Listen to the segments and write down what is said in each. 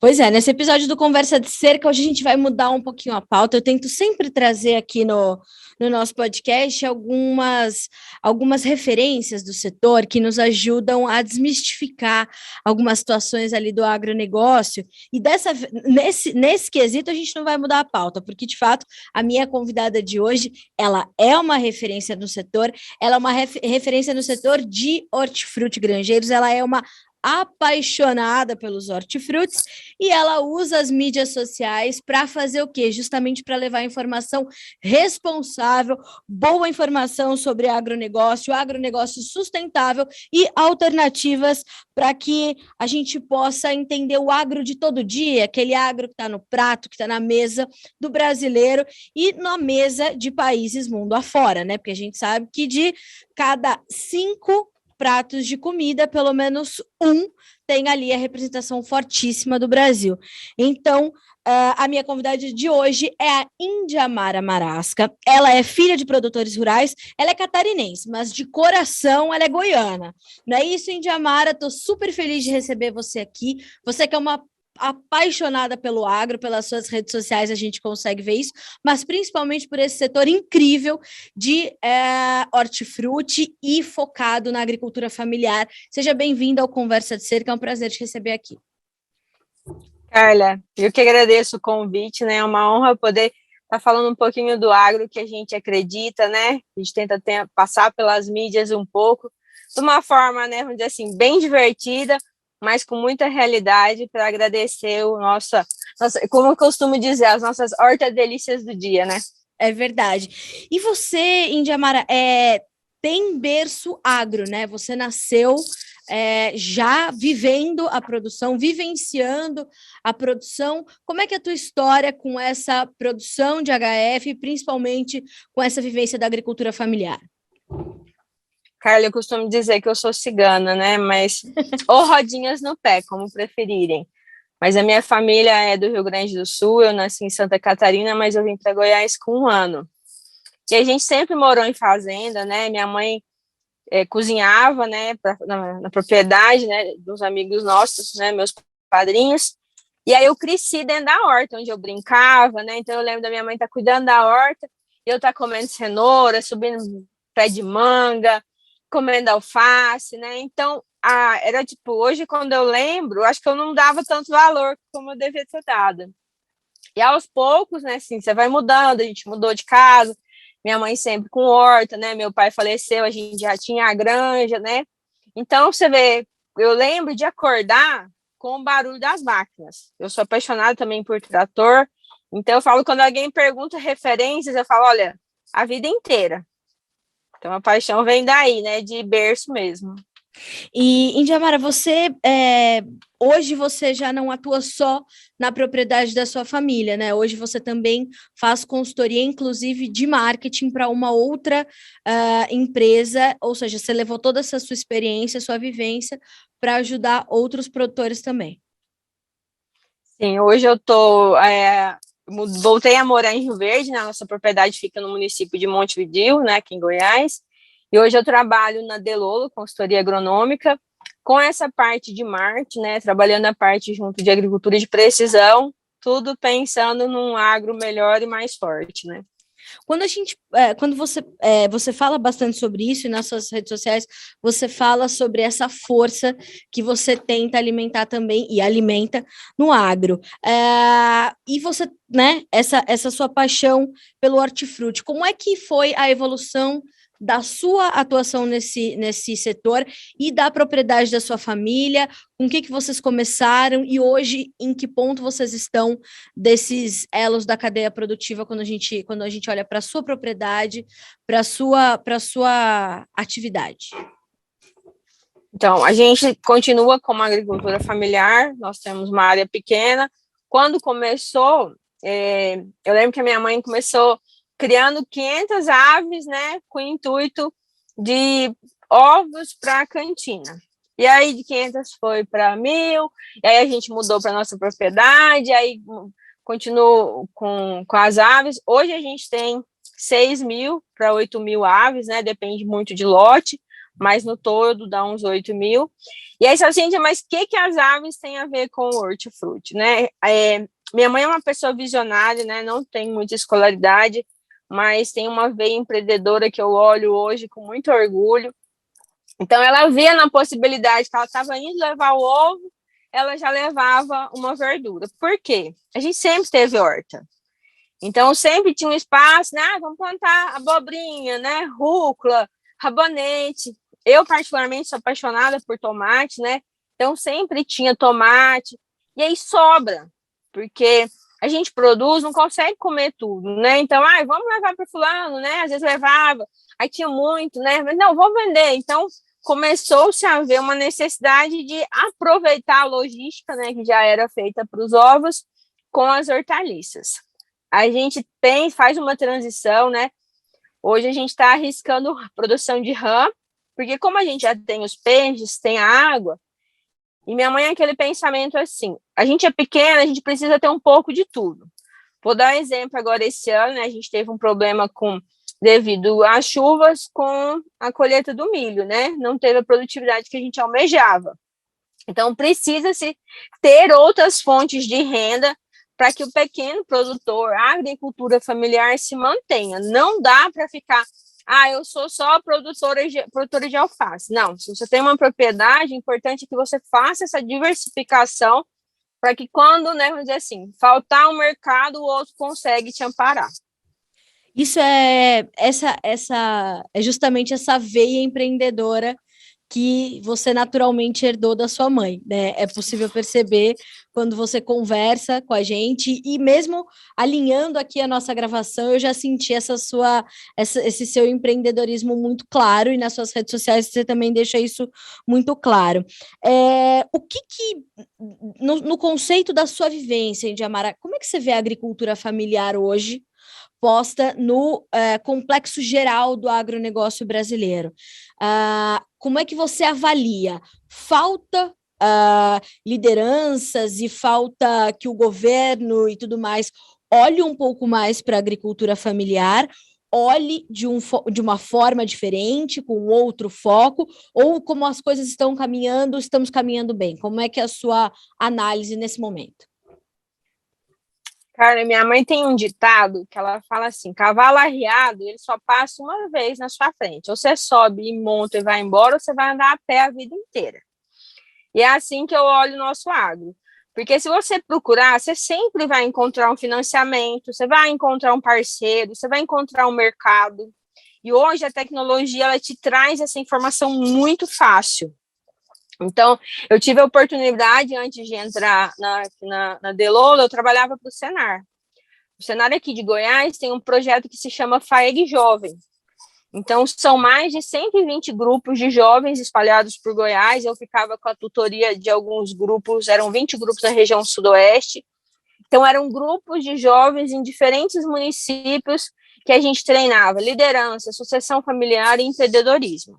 Pois é, nesse episódio do Conversa de Cerca, hoje a gente vai mudar um pouquinho a pauta. Eu tento sempre trazer aqui no nosso podcast algumas referências do setor que nos ajudam a desmistificar algumas situações ali do agronegócio. E nesse quesito, a gente não vai mudar a pauta, porque, de fato, a minha convidada de hoje, ela é uma referência no setor, ela é uma referência no setor de hortifruti granjeiros, ela é uma apaixonada pelos hortifrutis e ela usa as mídias sociais para fazer o quê? Justamente para levar informação responsável, boa informação sobre agronegócio sustentável e alternativas para que a gente possa entender o agro de todo dia, aquele agro que está no prato, que está na mesa do brasileiro e na mesa de países mundo afora, né? Porque a gente sabe que de cada 5 pratos de comida, pelo menos um tem ali a representação fortíssima do Brasil. Então, a minha convidada de hoje é a Indiamara Marasca. Ela é filha de produtores rurais, ela é catarinense, mas de coração ela é goiana. Não é isso, Indiamara? Estou super feliz de receber você aqui. Você que é uma apaixonada pelo agro, pelas suas redes sociais a gente consegue ver isso, mas principalmente por esse setor incrível de hortifruti e focado na agricultura familiar. Seja bem-vinda ao Conversa de Cerca, é um prazer te receber aqui. Carla, eu que agradeço o convite, né? É uma honra poder estar falando um pouquinho do agro que a gente acredita, né? A gente tenta passar pelas mídias um pouco, de uma forma, né, vamos dizer assim, bem divertida, mas com muita realidade, para agradecer como eu costumo dizer, as nossas horta-delícias do dia, né? É verdade. E você, Indiamara, tem berço agro, né? Você nasceu já vivendo a produção, vivenciando a produção. Como é que é a tua história com essa produção de HF, principalmente com essa vivência da agricultura familiar? Carla, eu costumo dizer que eu sou cigana, né? Mas ou rodinhas no pé, como preferirem. Mas a minha família é do Rio Grande do Sul, eu nasci em Santa Catarina, mas eu vim para Goiás com 1 ano. E a gente sempre morou em fazenda, né? Minha mãe cozinhava, né, na propriedade, né, dos amigos nossos, né, meus padrinhos. E aí eu cresci dentro da horta, onde eu brincava, né? Então eu lembro da minha mãe estar cuidando da horta, e eu estar comendo cenoura, subindo pé de manga, comendo alface, né? Então, era tipo, hoje quando eu lembro, acho que eu não dava tanto valor como eu devia ter dado. E aos poucos, né, assim, você vai mudando, a gente mudou de casa, minha mãe sempre com horta, né? Meu pai faleceu, a gente já tinha a granja, né? Então, você vê, eu lembro de acordar com o barulho das máquinas. Eu sou apaixonada também por trator, então eu falo, quando alguém pergunta referências, eu falo, olha, a vida inteira. Então, a paixão vem daí, né? De berço mesmo. E, Indiamara, hoje você já não atua só na propriedade da sua família, né? Hoje você também faz consultoria, inclusive, de marketing para uma outra empresa, ou seja, você levou toda essa sua experiência, sua vivência, para ajudar outros produtores também. Sim, hoje voltei a morar em Rio Verde, né? Nossa propriedade fica no município de Montevidéu, né, aqui em Goiás, e hoje eu trabalho na Delolo, consultoria agronômica, com essa parte de marketing, né, trabalhando a parte junto de agricultura de precisão, tudo pensando num agro melhor e mais forte, né. Quando você fala bastante sobre isso e nas suas redes sociais, você fala sobre essa força que você tenta alimentar também e alimenta no agro. E você, né, essa sua paixão pelo hortifruti, como é que foi a evolução da sua atuação nesse setor e da propriedade da sua família? Com o que vocês começaram e hoje em que ponto vocês estão desses elos da cadeia produtiva quando a gente olha para a sua propriedade, para a sua atividade? Então, a gente continua com uma agricultura familiar, nós temos uma área pequena. Quando começou, eu lembro que a minha mãe começou criando 500 aves, né, com o intuito de ovos para a cantina. E aí de 500 foi para 1.000, e aí a gente mudou para nossa propriedade, aí continuou com as aves. Hoje a gente tem 6.000 para 8.000 aves, né, depende muito de lote, mas no todo dá uns 8 mil. E aí você assim, mas o que as aves têm a ver com o hortifruti, né? Minha mãe é uma pessoa visionária, né? Não tem muita escolaridade, mas tem uma veia empreendedora que eu olho hoje com muito orgulho. Então, ela via na possibilidade que ela estava indo levar o ovo, ela já levava uma verdura. Por quê? A gente sempre teve horta. Então, sempre tinha um espaço, né? Vamos plantar abobrinha, né? Rúcula, rabanete. Eu, particularmente, sou apaixonada por tomate, né? Então, sempre tinha tomate. E aí sobra, porque a gente produz, não consegue comer tudo, né? Então, vamos levar para fulano, né? Às vezes levava, aí tinha muito, né? Mas não, vou vender. Então, começou-se a haver uma necessidade de aproveitar a logística, né? Que já era feita para os ovos com as hortaliças. A gente faz uma transição, né? Hoje a gente está arriscando a produção de rã, porque como a gente já tem os peixes, tem a água, e minha mãe é aquele pensamento assim, a gente é pequena, a gente precisa ter um pouco de tudo. Vou dar um exemplo agora esse ano, né? A gente teve um problema devido às chuvas com a colheita do milho, né? Não teve a produtividade que a gente almejava. Então, precisa-se ter outras fontes de renda para que o pequeno produtor, a agricultura familiar se mantenha. Não dá para ficar, eu sou só produtora de alface. Não, se você tem uma propriedade, é importante que você faça essa diversificação para que quando, né, vamos dizer assim, faltar um mercado, o outro consegue te amparar. Isso é justamente essa veia empreendedora que você naturalmente herdou da sua mãe, né? É possível perceber quando você conversa com a gente e mesmo alinhando aqui a nossa gravação, eu já senti esse seu empreendedorismo muito claro e nas suas redes sociais você também deixa isso muito claro. O que no conceito da sua vivência em Diamará, como é que você vê a agricultura familiar hoje? Posta no complexo geral do agronegócio brasileiro. Como é que você avalia? Falta lideranças e falta que o governo e tudo mais olhe um pouco mais para a agricultura familiar, olhe de uma forma diferente, com outro foco, ou como as coisas estão caminhando, estamos caminhando bem? Como é que é a sua análise nesse momento? Cara, minha mãe tem um ditado que ela fala assim: cavalo arriado, ele só passa uma vez na sua frente. Ou você sobe e monta e vai embora, ou você vai andar a pé a vida inteira. E é assim que eu olho o nosso agro. Porque se você procurar, você sempre vai encontrar um financiamento, você vai encontrar um parceiro, você vai encontrar um mercado. E hoje a tecnologia ela te traz essa informação muito fácil. Então, eu tive a oportunidade, antes de entrar na Delolo, eu trabalhava para o Senar. O Senar aqui de Goiás tem um projeto que se chama FAEG Jovem. Então, são mais de 120 grupos de jovens espalhados por Goiás. Eu ficava com a tutoria de alguns grupos, eram 20 grupos na região sudoeste. Então, eram grupos de jovens em diferentes municípios que a gente treinava liderança, sucessão familiar e empreendedorismo.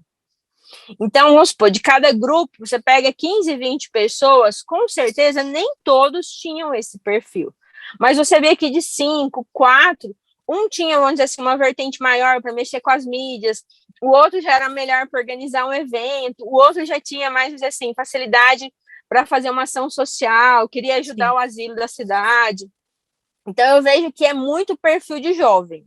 Então, vamos supor, de cada grupo, você pega 15, 20 pessoas, com certeza nem todos tinham esse perfil. Mas você vê que de 5, 4, um tinha, vamos dizer assim, uma vertente maior para mexer com as mídias, o outro já era melhor para organizar um evento, o outro já tinha mais, vamos dizer assim, facilidade para fazer uma ação social, queria ajudar o asilo da cidade. Então, eu vejo que é muito perfil de jovem.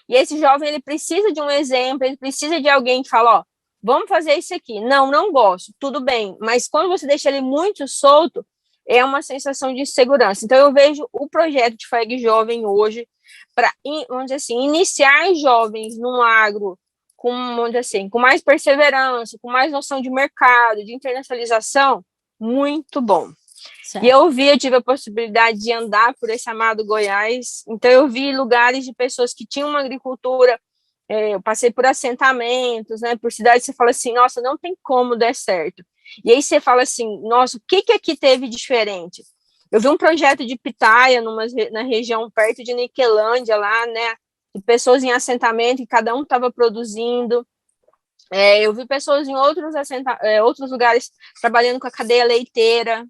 E esse jovem, ele precisa de um exemplo, ele precisa de alguém que fala, ó, vamos fazer isso aqui. Não gosto, tudo bem. Mas quando você deixa ele muito solto, é uma sensação de insegurança. Então, eu vejo o projeto de FAEG Jovem hoje para, vamos dizer assim, iniciar jovens no agro com, vamos dizer assim, com mais perseverança, com mais noção de mercado, de internacionalização, muito bom. Certo. E eu tive a possibilidade de andar por esse amado Goiás, então eu vi lugares de pessoas que tinham uma agricultura, eu passei por assentamentos, né, por cidades, você fala assim, nossa, não tem como dar certo. E aí você fala assim, nossa, o que aqui teve diferente? Eu vi um projeto de pitaia na região perto de Niquelândia, lá, né, de pessoas em assentamento, e cada um estava produzindo. Eu vi pessoas em outros lugares trabalhando com a cadeia leiteira.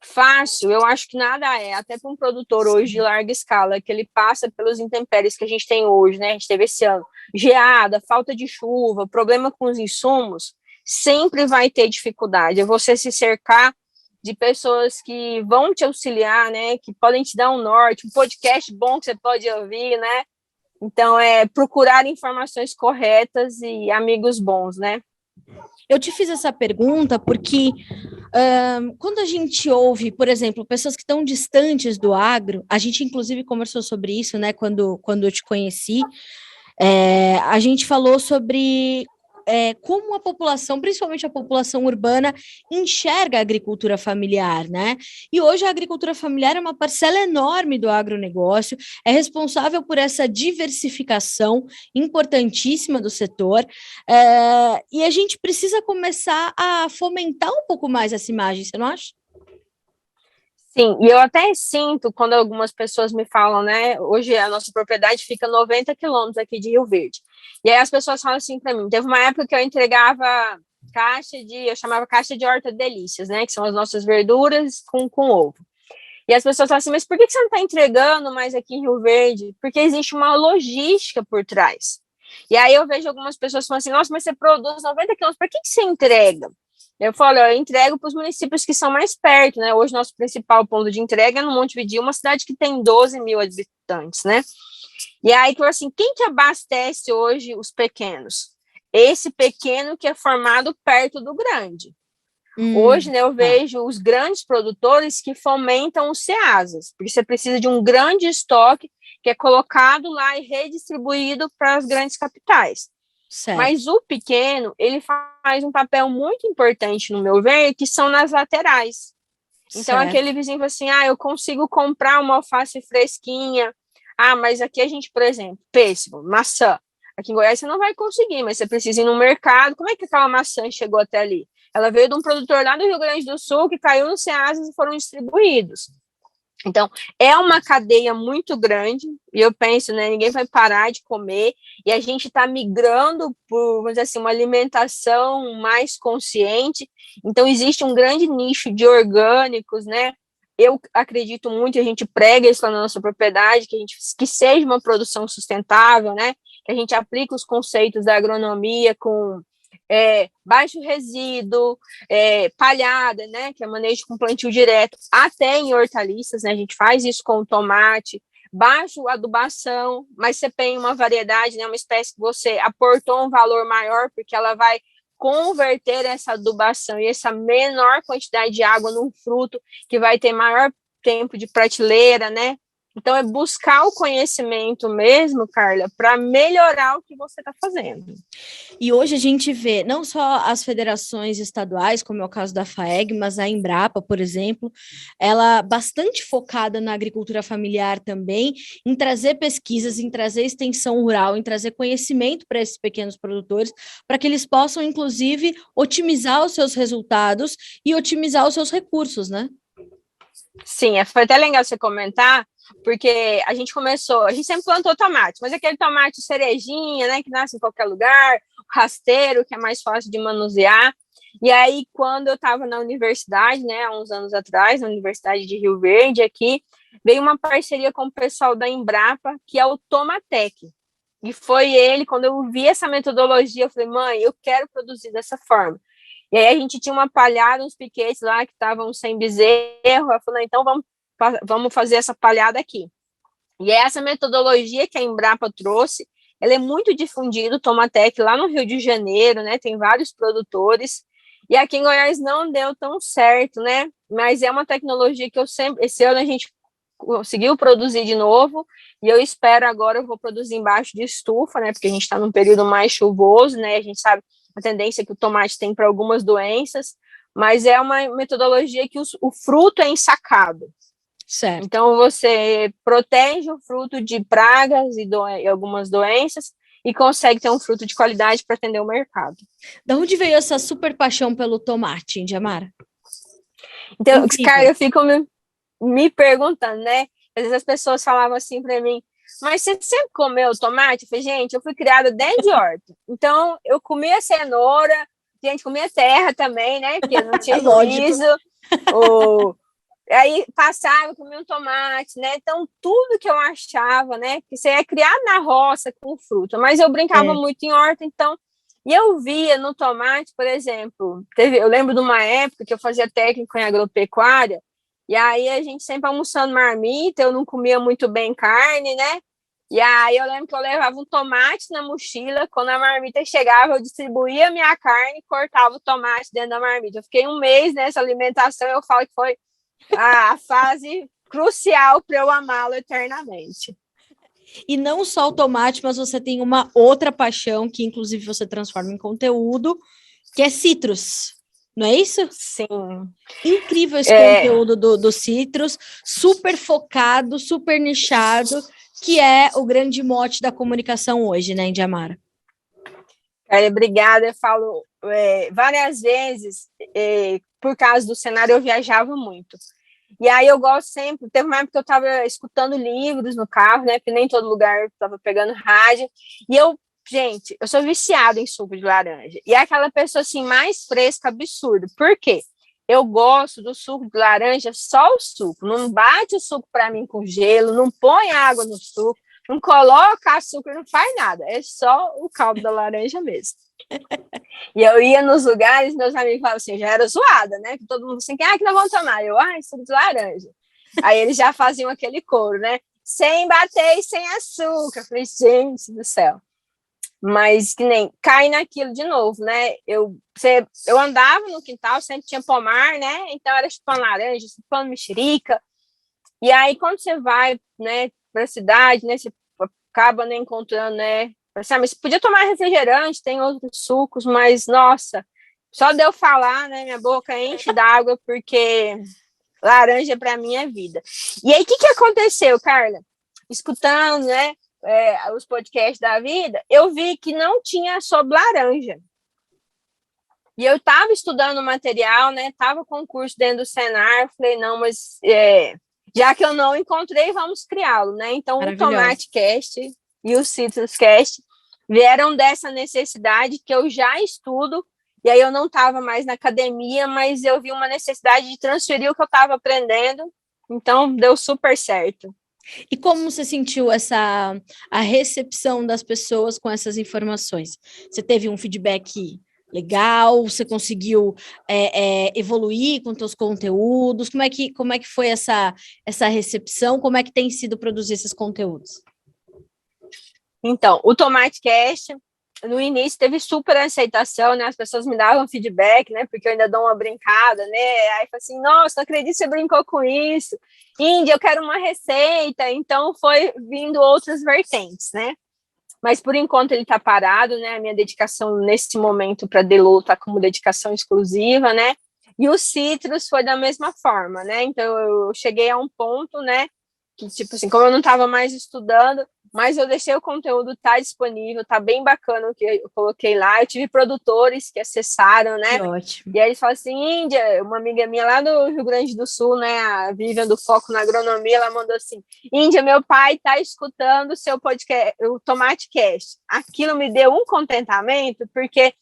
Fácil, eu acho que nada é, até para um produtor hoje de larga escala, que ele passa pelos intempéries que a gente tem hoje, né? A gente teve esse ano, geada, falta de chuva, problema com os insumos, sempre vai ter dificuldade. É você se cercar de pessoas que vão te auxiliar, né? Que podem te dar um norte, um podcast bom que você pode ouvir, né? Então, é procurar informações corretas e amigos bons, né? Eu te fiz essa pergunta porque quando a gente ouve, por exemplo, pessoas que estão distantes do agro, a gente inclusive conversou sobre isso, né, quando eu te conheci, a gente falou sobre como a população, principalmente a população urbana, enxerga a agricultura familiar, né? E hoje a agricultura familiar é uma parcela enorme do agronegócio, é responsável por essa diversificação importantíssima do setor, e a gente precisa começar a fomentar um pouco mais essa imagem, você não acha? Sim, e eu até sinto quando algumas pessoas me falam, né? Hoje a nossa propriedade fica 90 quilômetros aqui de Rio Verde. E aí as pessoas falam assim para mim: teve uma época que eu entregava eu chamava caixa de horta-delícias, né? Que são as nossas verduras com ovo. E as pessoas falam assim: mas por que você não está entregando mais aqui em Rio Verde? Porque existe uma logística por trás. E aí eu vejo algumas pessoas falando assim: nossa, mas você produz 90 quilômetros, por que você entrega? Eu falo, eu entrego para os municípios que são mais perto, né? Hoje, nosso principal ponto de entrega é no Montevidéu, uma cidade que tem 12 mil habitantes, né? E aí, assim, quem que abastece hoje os pequenos? Esse pequeno que é formado perto do grande. Hoje, né, eu vejo os grandes produtores que fomentam os CEASAs, porque você precisa de um grande estoque que é colocado lá e redistribuído para as grandes capitais. Certo. Mas o pequeno, ele faz um papel muito importante, no meu ver, que são nas laterais. Então, certo. Aquele vizinho fala assim, eu consigo comprar uma alface fresquinha. Mas aqui a gente, por exemplo, pêssego, maçã. Aqui em Goiás você não vai conseguir, mas você precisa ir no mercado. Como é que aquela maçã chegou até ali? Ela veio de um produtor lá do Rio Grande do Sul que caiu nos Ceasas e foram distribuídos. Então, é uma cadeia muito grande, e eu penso, né, ninguém vai parar de comer, e a gente está migrando por, vamos dizer assim, uma alimentação mais consciente, então existe um grande nicho de orgânicos, né, eu acredito muito, a gente prega isso lá na nossa propriedade, que seja uma produção sustentável, né, que a gente aplique os conceitos da agronomia com baixo resíduo, palhada, né, que é manejo com plantio direto, até em hortaliças, né, a gente faz isso com o tomate, baixo adubação, mas você tem uma variedade, né, uma espécie que você aportou um valor maior, porque ela vai converter essa adubação e essa menor quantidade de água num fruto que vai ter maior tempo de prateleira, né, então, é buscar o conhecimento mesmo, Carla, para melhorar o que você está fazendo. E hoje a gente vê não só as federações estaduais, como é o caso da FAEG, mas a Embrapa, por exemplo, ela bastante focada na agricultura familiar também, em trazer pesquisas, em trazer extensão rural, em trazer conhecimento para esses pequenos produtores, para que eles possam, inclusive, otimizar os seus resultados e otimizar os seus recursos, né? Sim, foi até legal você comentar, porque a gente sempre plantou tomate, mas aquele tomate cerejinha, né, que nasce em qualquer lugar, rasteiro, que é mais fácil de manusear. E aí, quando eu estava na universidade, né, há uns anos atrás, na Universidade de Rio Verde, aqui, veio uma parceria com o pessoal da Embrapa, que é o Tomatec. E foi ele, quando eu vi essa metodologia, eu falei, mãe, eu quero produzir dessa forma. E aí a gente tinha uma palhada, uns piquetes lá que estavam sem bezerro, eu falei, então vamos fazer essa palhada aqui. E essa metodologia que a Embrapa trouxe, ela é muito difundida, o Tomatec, lá no Rio de Janeiro, né, tem vários produtores, e aqui em Goiás não deu tão certo, né, mas é uma tecnologia que esse ano a gente conseguiu produzir de novo, e eu espero agora, eu vou produzir embaixo de estufa, né, porque a gente está num período mais chuvoso, né, a gente sabe a tendência que o tomate tem para algumas doenças, mas é uma metodologia que o fruto é ensacado. Certo. Então, você protege o fruto de pragas e algumas doenças e consegue ter um fruto de qualidade para atender o mercado. Da onde veio essa super paixão pelo tomate, Indiamara? Então, cara, eu fico me perguntando, né? Às vezes as pessoas falavam assim para mim, mas você sempre comeu tomate? Eu falei, gente, eu fui criada dentro de horta. Então, eu comia cenoura, gente, comia terra também, né? Porque não tinha juízo. Aí passava, comia um tomate, né? Então, tudo que eu achava, né? Que você é criado na roça com fruta, mas eu brincava muito em horta, então. E eu via no tomate, por exemplo, eu lembro de uma época que eu fazia técnico em agropecuária, e aí a gente sempre almoçando marmita, eu não comia muito bem carne, né? E aí eu lembro que eu levava um tomate na mochila, quando a marmita chegava, eu distribuía a minha carne e cortava o tomate dentro da marmita. Eu fiquei um mês nessa alimentação, eu falo que foi a fase crucial para eu amá-lo eternamente. E não só o tomate, mas você tem uma outra paixão que, inclusive, você transforma em conteúdo, que é citros. Não é isso? Sim. Incrível esse conteúdo do citros, super focado, super nichado, que é o grande mote da comunicação hoje, né, Indiamara? Obrigada. Eu falo várias vezes, por causa do cenário, eu viajava muito. E aí eu gosto sempre, teve uma época que eu estava escutando livros no carro, né? Porque nem todo lugar estava pegando rádio. E gente, eu sou viciada em suco de laranja. E é aquela pessoa assim, mais fresca, absurdo. Por quê? Eu gosto do suco de laranja, só o suco. Não bate o suco para mim com gelo, não põe água no suco, não coloca açúcar, não faz nada. É só o caldo da laranja mesmo. E eu ia nos lugares, meus amigos falavam assim, já era zoada, né? Todo mundo assim, que nós vamos tomar? Eu, suco de laranja. Aí eles já faziam aquele coro, né? Sem bater e sem açúcar. Eu falei, gente do céu. Mas que nem cai naquilo de novo, né? Eu andava no quintal, sempre tinha pomar, né? Então era chupando laranja, chupando mexerica. E aí, quando você vai, né, para a cidade, né? Você acaba, né, encontrando, né? Mas podia tomar refrigerante, tem outros sucos, mas, nossa, só de eu falar, né, minha boca enche d'água, porque laranja para mim é vida. E aí, o que aconteceu, Carla? Escutando, né, os podcasts da vida, eu vi que não tinha sobre laranja. E eu estava estudando material, né, estava com curso dentro do Senar, falei, não, mas já que eu não encontrei, vamos criá-lo, né? Então, o Tomate Cast e o Citrus Cast vieram dessa necessidade que eu já estudo, e aí eu não estava mais na academia, mas eu vi uma necessidade de transferir o que eu estava aprendendo, então deu super certo. E como você sentiu a recepção das pessoas com essas informações? Você teve um feedback legal? Você conseguiu evoluir com seus conteúdos? Como é que foi essa recepção? Como é que tem sido produzir esses conteúdos? Então, o Tomate Cast, no início teve super aceitação, né? As pessoas me davam feedback, né? Porque eu ainda dou uma brincada, né? Aí eu falei assim, nossa, não acredito que você brincou com isso. Índia, eu quero uma receita. Então foi vindo outras vertentes, né? Mas por enquanto ele está parado, né? A minha dedicação nesse momento para Delo está como dedicação exclusiva, né? E o Citrus foi da mesma forma, né? Então eu cheguei a um ponto, né? Que tipo assim, como eu não estava mais estudando, mas eu deixei o conteúdo tá disponível, tá bem bacana o que eu coloquei lá. Eu tive produtores que acessaram, né? Que ótimo. E aí eles falam assim, Índia, uma amiga minha lá do Rio Grande do Sul, né, a Vivian do Foco na Agronomia, ela mandou assim, Índia, meu pai tá escutando o seu podcast, o Tomate Cast. Aquilo me deu um contentamento, porque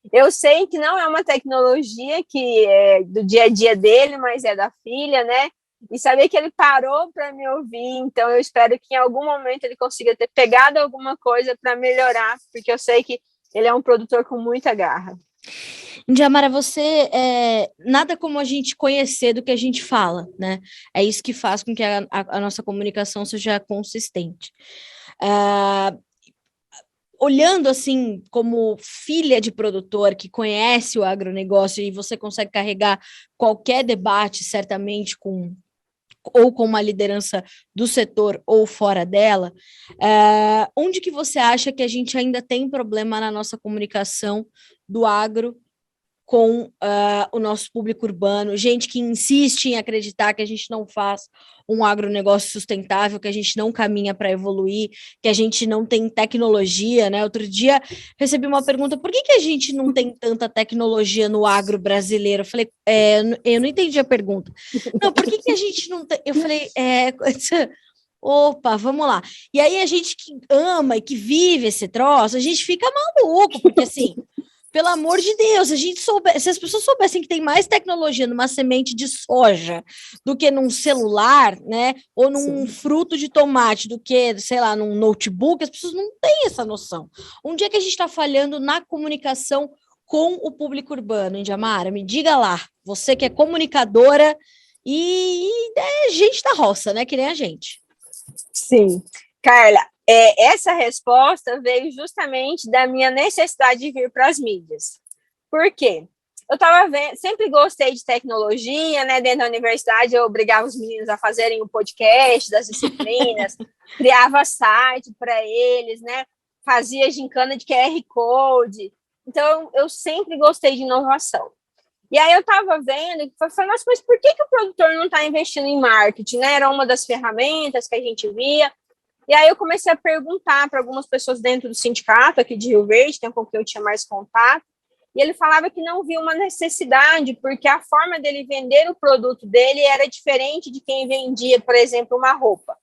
eu sei que não é uma tecnologia que é do dia a dia dele, mas é da filha, né? E saber que ele parou para me ouvir, então eu espero que em algum momento ele consiga ter pegado alguma coisa para melhorar, porque eu sei que ele é um produtor com muita garra. Indiamara, você nada como a gente conhecer do que a gente fala, né? É isso que faz com que a nossa comunicação seja consistente. Olhando assim, como filha de produtor que conhece o agronegócio e você consegue carregar qualquer debate, certamente, ou com uma liderança do setor ou fora dela, onde que você acha que a gente ainda tem problema na nossa comunicação do agro com o nosso público urbano, gente que insiste em acreditar que a gente não faz um agronegócio sustentável, que a gente não caminha para evoluir, que a gente não tem tecnologia, né? Outro dia recebi uma pergunta, por que a gente não tem tanta tecnologia no agro brasileiro? Eu falei, eu não entendi a pergunta. Não, por que a gente não tem... Eu falei, opa, vamos lá. E aí a gente que ama e que vive esse troço, a gente fica maluco, porque assim... pelo amor de Deus, se as pessoas soubessem que tem mais tecnologia numa semente de soja do que num celular, né, ou num fruto de tomate do que, sei lá, num notebook, as pessoas não têm essa noção. Onde é que a gente está falhando na comunicação com o público urbano, Indiamara? Me diga lá, você que é comunicadora e é gente da roça, né, que nem a gente. Sim. Carla, essa resposta veio justamente da minha necessidade de vir para as mídias. Por quê? Eu estava vendo, sempre gostei de tecnologia, né? Dentro da universidade, eu obrigava os meninos a fazerem o podcast das disciplinas, criava site para eles, né? Fazia gincana de QR Code. Então, eu sempre gostei de inovação. E aí eu estava vendo e falei, nossa, mas por que o produtor não está investindo em marketing, né? Era uma das ferramentas que a gente via. E aí eu comecei a perguntar para algumas pessoas dentro do sindicato aqui de Rio Verde, que é um pouco que eu tinha mais contato, e ele falava que não via uma necessidade, porque a forma dele vender o produto dele era diferente de quem vendia, por exemplo, uma roupa.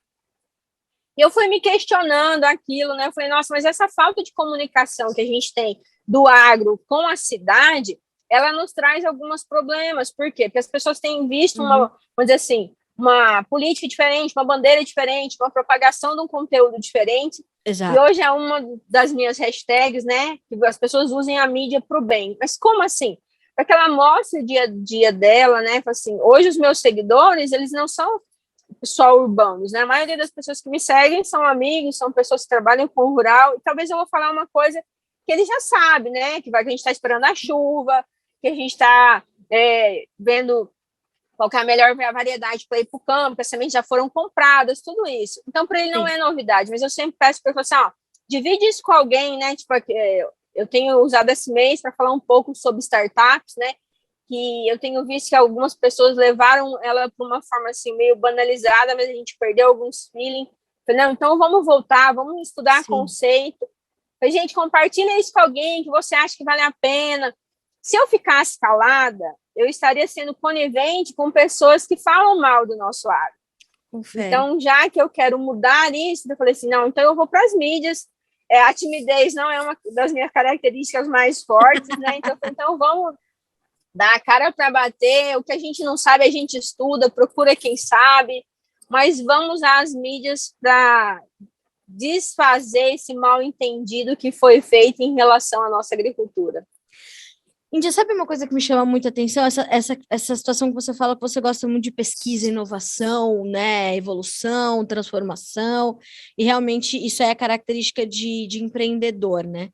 E eu fui me questionando aquilo, né? Eu falei, nossa, mas essa falta de comunicação que a gente tem do agro com a cidade, ela nos traz alguns problemas. Por quê? Porque as pessoas têm visto vamos dizer assim, uma política diferente, uma bandeira diferente, uma propagação de um conteúdo diferente. Exato. E hoje é uma das minhas hashtags, né? Que as pessoas usem a mídia para o bem. Mas como assim? Para que ela mostre o dia a dia dela, né? Assim, hoje os meus seguidores, eles não são só urbanos, né? A maioria das pessoas que me seguem são amigos, são pessoas que trabalham com o rural. E talvez eu vou falar uma coisa que ele já sabe, né? Que a gente está esperando a chuva, que a gente está vendo qual que é a melhor variedade para ir para o campo, que as sementes já foram compradas, tudo isso. Então, para ele não é novidade, mas eu sempre peço para ele assim, ó, divide isso com alguém, né? Tipo, eu tenho usado esse mês para falar um pouco sobre startups, né? Que eu tenho visto que algumas pessoas levaram ela para uma forma assim meio banalizada, mas a gente perdeu alguns feelings. Não, então vamos voltar, vamos estudar conceito. A gente compartilha isso com alguém que você acha que vale a pena. Se eu ficasse calada, eu estaria sendo conivente com pessoas que falam mal do nosso agro. Então, já que eu quero mudar isso, eu falei assim, não, então eu vou para as mídias. A timidez não é uma das minhas características mais fortes, né? Então vamos dar a cara para bater. O que a gente não sabe, a gente estuda, procura quem sabe, mas vamos usar as mídias para desfazer esse mal-entendido que foi feito em relação à nossa agricultura. Índia, sabe uma coisa que me chama muita atenção? Essa situação que você fala que você gosta muito de pesquisa, inovação, né? Evolução, transformação, e realmente isso é a característica de empreendedor, né?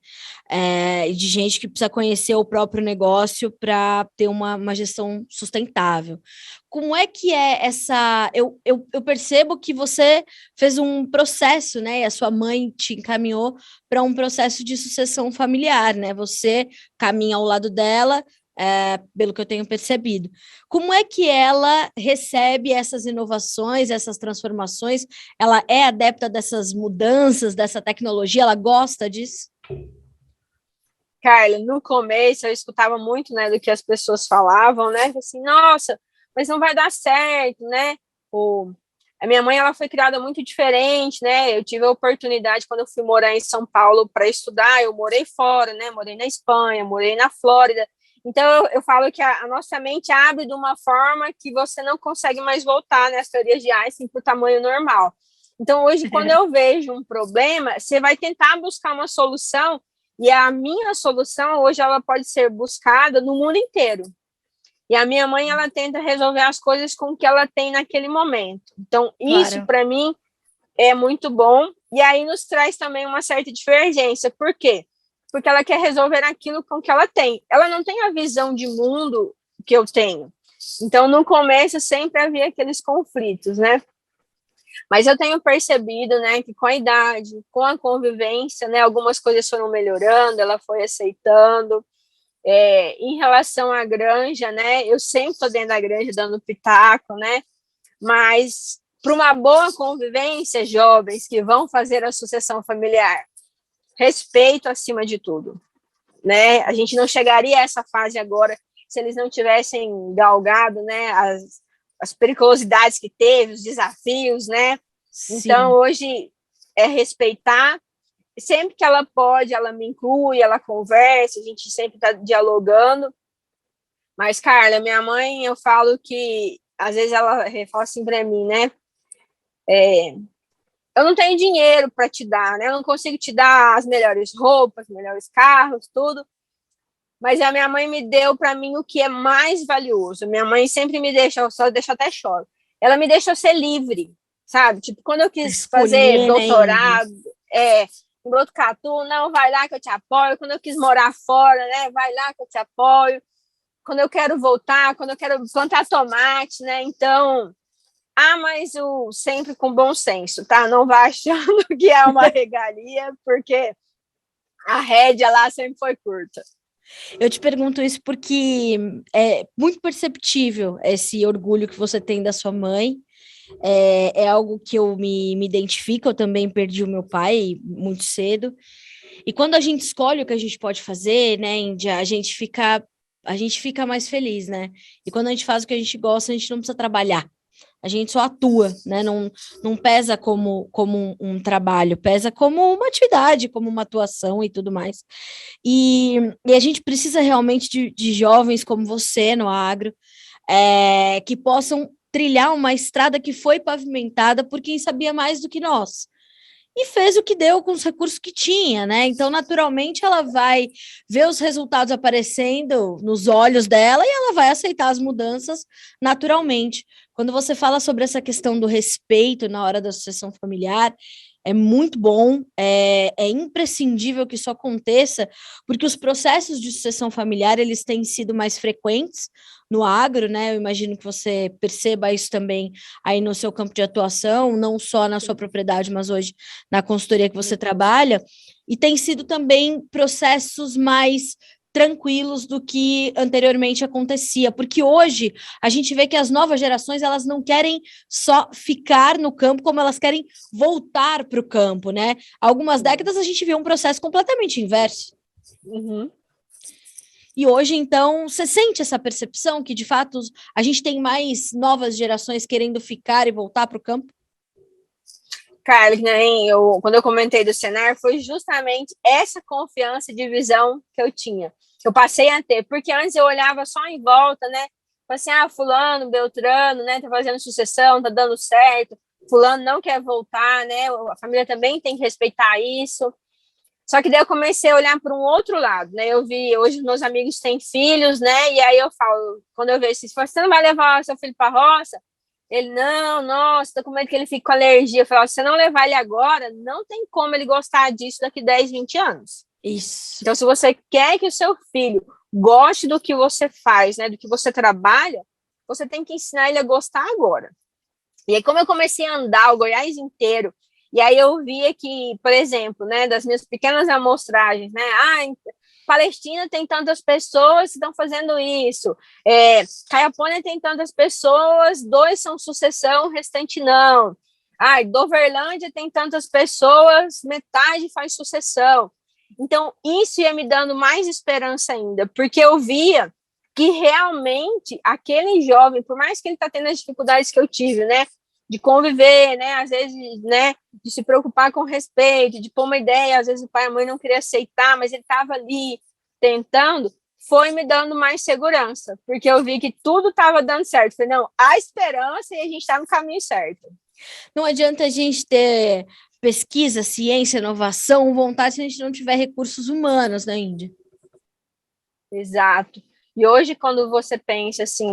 De gente que precisa conhecer o próprio negócio para ter uma gestão sustentável. Como é que é essa... Eu percebo que você fez um processo, né? E a sua mãe te encaminhou para um processo de sucessão familiar, né? Você caminha ao lado dela, pelo que eu tenho percebido. Como é que ela recebe essas inovações, essas transformações? Ela é adepta dessas mudanças, dessa tecnologia? Ela gosta disso? Carla, no começo eu escutava muito, né, do que as pessoas falavam, né? Assim, nossa, mas não vai dar certo, né? A minha mãe, ela foi criada muito diferente, né? Eu tive a oportunidade, quando eu fui morar em São Paulo para estudar, eu morei fora, né? Morei na Espanha, morei na Flórida. Então, eu falo que a nossa mente abre de uma forma que você não consegue mais voltar, né? As teorias de Einstein para o tamanho normal. Então, hoje, quando eu vejo um problema, você vai tentar buscar uma solução, e a minha solução, hoje, ela pode ser buscada no mundo inteiro. E a minha mãe, ela tenta resolver as coisas com o que ela tem naquele momento. Então, isso, para mim, é muito bom. E aí nos traz também uma certa divergência. Por quê? Porque ela quer resolver aquilo com o que ela tem. Ela não tem a visão de mundo que eu tenho. Então, no começo, sempre havia aqueles conflitos, né? Mas eu tenho percebido, né, que com a idade, com a convivência, né, algumas coisas foram melhorando, ela foi aceitando. Em relação à granja, né? Eu sempre estou dentro da granja dando pitaco, né? Mas para uma boa convivência, jovens que vão fazer a sucessão familiar, respeito acima de tudo, né? A gente não chegaria a essa fase agora se eles não tivessem galgado, né? As periculosidades que teve, os desafios, né? Sim. Então hoje é respeitar sempre que ela pode, ela me inclui, ela conversa, a gente sempre está dialogando. Mas, Carla, minha mãe, eu falo que, às vezes ela fala assim para mim, né? Eu não tenho dinheiro para te dar, né? Eu não consigo te dar as melhores roupas, os melhores carros, tudo. Mas a minha mãe me deu para mim o que é mais valioso. Minha mãe sempre me deixa, só deixa até choro. Ela me deixou ser livre, sabe? Tipo, quando eu quis fazer Escolher, né, Índia? doutorado, em Botucatu, não, vai lá que eu te apoio. Quando eu quis morar fora, né, vai lá que eu te apoio. Quando eu quero voltar, quando eu quero plantar tomate, né? Então, mas sempre com bom senso, tá? Não vai achando que é uma regalia, porque a rédea lá sempre foi curta. Eu te pergunto isso porque é muito perceptível esse orgulho que você tem da sua mãe. É algo que eu me identifico. Eu também perdi o meu pai muito cedo. E quando a gente escolhe o que a gente pode fazer, né, Índia, a gente fica mais feliz, né? E quando a gente faz o que a gente gosta, a gente não precisa trabalhar. A gente só atua, né? Não pesa como um trabalho, pesa como uma atividade, como uma atuação e tudo mais. E a gente precisa realmente de jovens como você no agro, que possam trilhar uma estrada que foi pavimentada por quem sabia mais do que nós. E fez o que deu com os recursos que tinha, né? Então, naturalmente, ela vai ver os resultados aparecendo nos olhos dela e ela vai aceitar as mudanças naturalmente. Quando você fala sobre essa questão do respeito na hora da sucessão familiar, é muito bom, é imprescindível que isso aconteça, porque os processos de sucessão familiar, eles têm sido mais frequentes no agro, né? Eu imagino que você perceba isso também aí no seu campo de atuação, não só na sua propriedade, mas hoje na consultoria que você trabalha, e tem sido também processos mais tranquilos do que anteriormente acontecia, porque hoje a gente vê que as novas gerações, elas não querem só ficar no campo, como elas querem voltar para o campo, né? Há algumas décadas a gente viu um processo completamente inverso. Uhum. E hoje, então, você sente essa percepção que, de fato, a gente tem mais novas gerações querendo ficar e voltar para o campo? Carla, quando eu comentei do cenário, foi justamente essa confiança de visão que eu tinha. Eu passei a ter, porque antes eu olhava só em volta, né? Assim, fulano, beltrano, né? Tá fazendo sucessão, tá dando certo. Fulano não quer voltar, né? A família também tem que respeitar isso. Só que daí eu comecei a olhar para um outro lado, né? Eu vi, hoje meus amigos têm filhos, né? E aí eu falo, quando eu vejo assim, você não vai levar seu filho para a roça? Ele, não, nossa, tô com medo que ele fique com alergia. Eu falo, se você não levar ele agora, não tem como ele gostar disso daqui 10, 20 anos. Isso. Então, se você quer que o seu filho goste do que você faz, né? Do que você trabalha, você tem que ensinar ele a gostar agora. E aí, como eu comecei a andar o Goiás inteiro, e aí eu via que, por exemplo, né, das minhas pequenas amostragens, né, Palestina tem tantas pessoas que estão fazendo isso, Caiapônia tem tantas pessoas, 2 são sucessão, o restante não. Doverlândia tem tantas pessoas, metade faz sucessão. Então, isso ia me dando mais esperança ainda, porque eu via que realmente aquele jovem, por mais que ele está tendo as dificuldades que eu tive, né, de conviver, né, às vezes, né, de se preocupar com respeito, de pôr uma ideia, às vezes o pai e a mãe não queriam aceitar, mas ele estava ali tentando, foi me dando mais segurança, porque eu vi que tudo estava dando certo. Falei, não, há esperança e a gente está no caminho certo. Não adianta a gente ter pesquisa, ciência, inovação, vontade se a gente não tiver recursos humanos, né, Índia? Exato. E hoje, quando você pensa assim,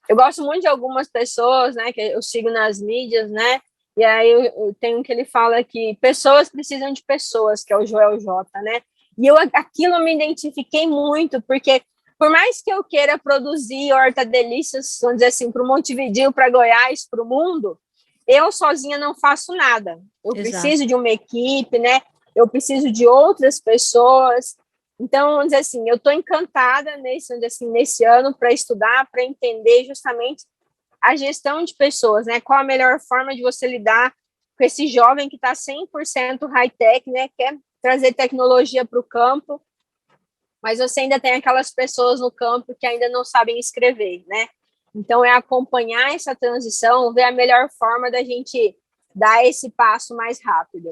eu gosto muito de algumas pessoas, né, que eu sigo nas mídias, né, e aí eu tenho que ele fala que pessoas precisam de pessoas, que é o Joel J, né, e aquilo eu me identifiquei muito, porque por mais que eu queira produzir horta-delícias, vamos dizer assim, para o Montevidéu, para Goiás, para o mundo, eu sozinha não faço nada. Eu preciso de uma equipe, né, eu preciso de outras pessoas. Então, vamos dizer assim, eu estou encantada nesse ano para estudar, para entender justamente a gestão de pessoas, né? Qual a melhor forma de você lidar com esse jovem que está 100% high-tech, né? Quer trazer tecnologia para o campo, mas você ainda tem aquelas pessoas no campo que ainda não sabem escrever, né? Então, é acompanhar essa transição, ver a melhor forma da gente dar esse passo mais rápido.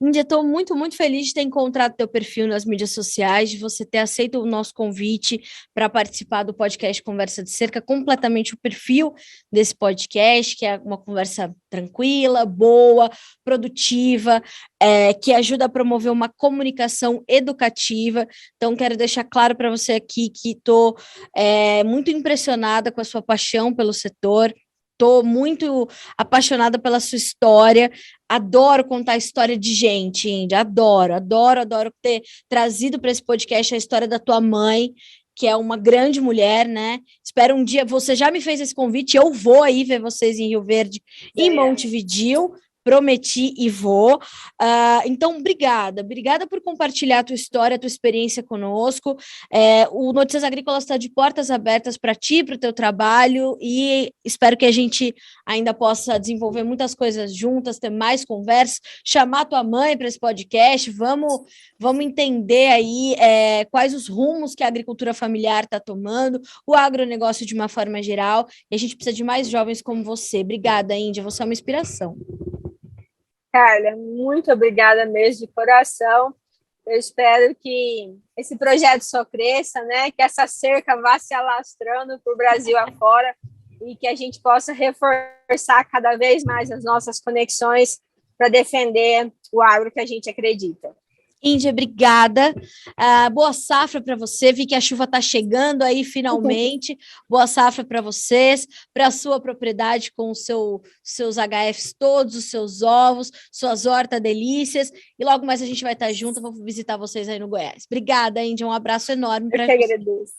Índia, estou muito, muito feliz de ter encontrado teu perfil nas mídias sociais, de você ter aceito o nosso convite para participar do podcast Conversa de Cerca, completamente o perfil desse podcast, que é uma conversa tranquila, boa, produtiva, que ajuda a promover uma comunicação educativa. Então, quero deixar claro para você aqui que estou muito impressionada com a sua paixão pelo setor. Estou muito apaixonada pela sua história, adoro contar a história de gente, Índia, adoro ter trazido para esse podcast a história da tua mãe, que é uma grande mulher, né? Espero um dia, você já me fez esse convite, eu vou aí ver vocês em Rio Verde, em Montevidéu, prometi e vou. Então, obrigada por compartilhar a tua história, a tua experiência conosco. O Notícias Agrícolas está de portas abertas para ti, para o teu trabalho, e espero que a gente ainda possa desenvolver muitas coisas juntas, ter mais conversas, chamar tua mãe para esse podcast, vamos entender aí quais os rumos que a agricultura familiar está tomando, o agronegócio de uma forma geral, e a gente precisa de mais jovens como você. Obrigada, Índia, você é uma inspiração. Carla, muito obrigada mesmo, de coração. Eu espero que esse projeto só cresça, né? Que essa cerca vá se alastrando por Brasil afora e que a gente possa reforçar cada vez mais as nossas conexões para defender o agro que a gente acredita. Índia, obrigada. Boa safra para você. Vi que a chuva está chegando aí finalmente. Boa safra para vocês, para a sua propriedade com os seus HFs todos, os seus ovos, suas horta-delícias. E logo mais a gente vai estar junto. Vou visitar vocês aí no Goiás. Obrigada, Índia. Um abraço enorme para você. Eu que agradeço.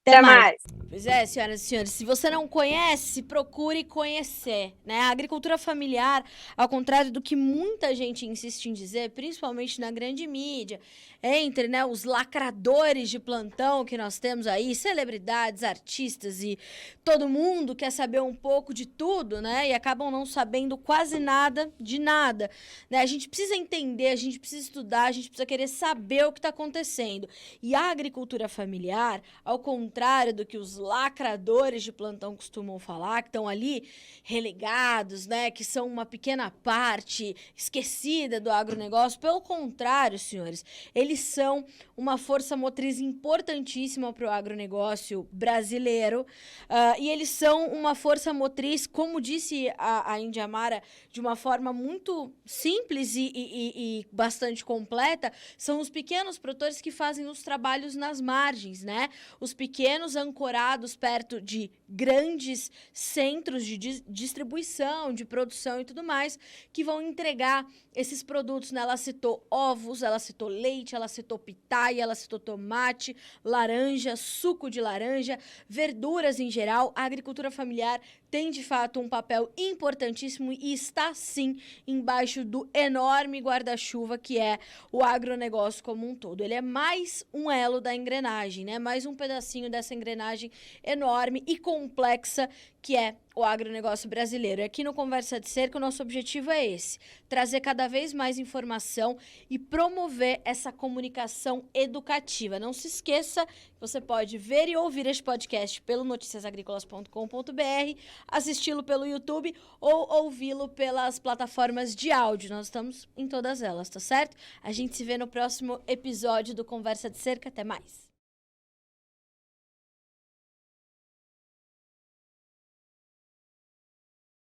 Até mais. Pois é, senhoras e senhores, se você não conhece, procure conhecer, né? A agricultura familiar, ao contrário do que muita gente insiste em dizer, principalmente na grande mídia, entre, né, os lacradores de plantão que nós temos aí, celebridades, artistas e todo mundo quer saber um pouco de tudo, né? E acabam não sabendo quase nada de nada, né? A gente precisa entender, a gente precisa estudar, a gente precisa querer saber o que está acontecendo. E a agricultura familiar, ao contrário do que os lacradores de plantão costumam falar, que estão ali relegados, né, que são uma pequena parte esquecida do agronegócio, pelo contrário, senhores, eles são uma força motriz importantíssima para o agronegócio brasileiro, e eles são uma força motriz, como disse a Índia Mara, de uma forma muito simples e bastante completa, são os pequenos produtores que fazem os trabalhos nas margens, né? Os pequenos ancorados perto de grandes centros de distribuição, de produção e tudo mais, que vão entregar esses produtos, né? Ela citou ovos, ela citou leite, ela citou pitaia, ela citou tomate, laranja, suco de laranja, verduras em geral. A agricultura familiar tem, de fato, um papel importantíssimo e está, sim, embaixo do enorme guarda-chuva que é o agronegócio como um todo. Ele é mais um elo da engrenagem, né? Mais um pedacinho dessa engrenagem enorme e complexa que é o agronegócio brasileiro. E aqui no Conversa de Cerca, o nosso objetivo é esse: trazer cada vez mais informação e promover essa comunicação educativa. Não se esqueça, você pode ver e ouvir este podcast pelo noticiasagricolas.com.br, assisti-lo pelo YouTube ou ouvi-lo pelas plataformas de áudio. Nós estamos em todas elas, tá certo? A gente se vê no próximo episódio do Conversa de Cerca. Até mais!